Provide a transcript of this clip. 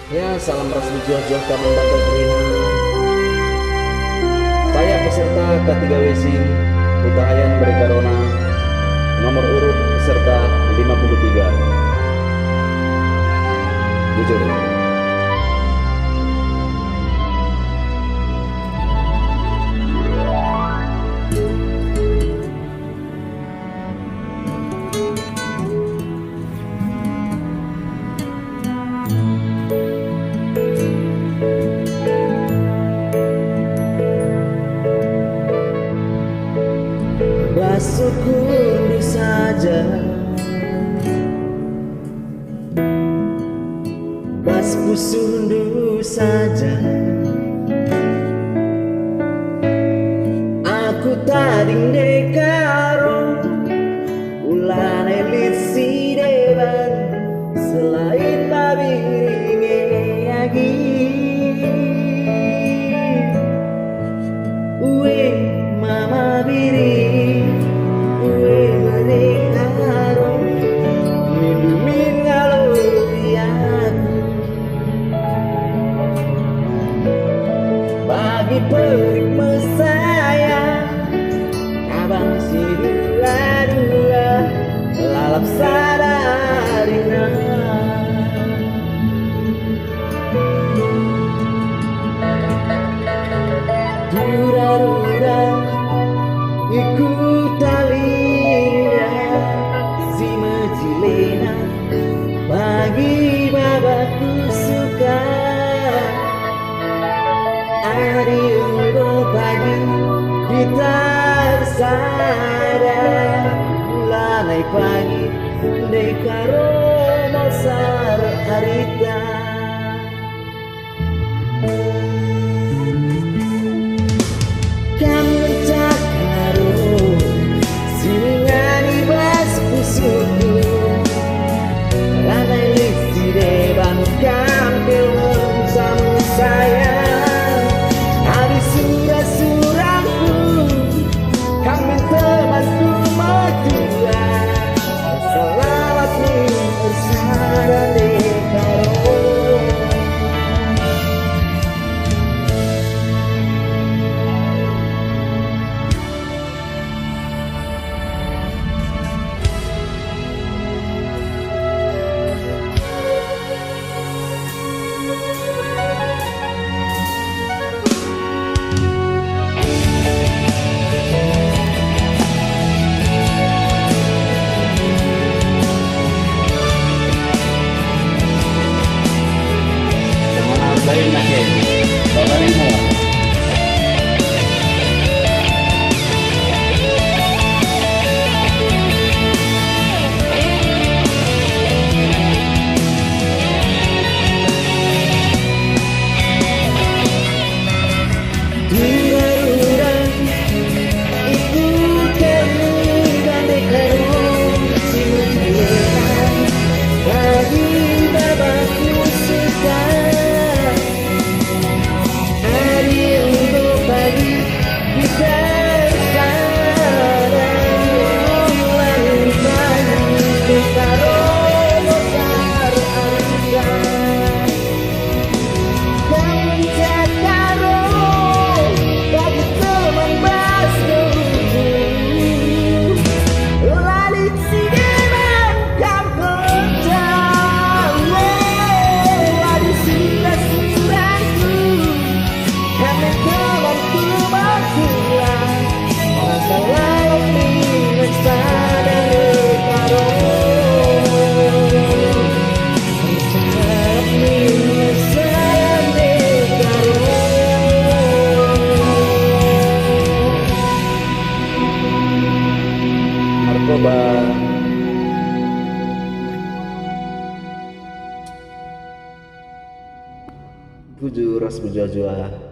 Ya, salam ras jual-jual kaman batal kerina. Saya peserta K3W-SIM Utahayan Brekarona, nomor urut peserta 53. Jujur. Bersyukur saja, bas pusundu saja. Aku tading dekaro ulan elit si dewan selain babiringe lagi. Uwe mama biri bagi perik mesaya abang si dua-dua lalap sadarina dura-dura ikut talinda si mejilena bagi babaku suka. Hari untuk pagi kita bersada lanai pagi dekaro mosar harita kamu cakaro singani bas pusuku lanai lisi deban kampil mencamu saya. Baik lagi, bapak ini. Narkoba tujuh ras berjual-jual.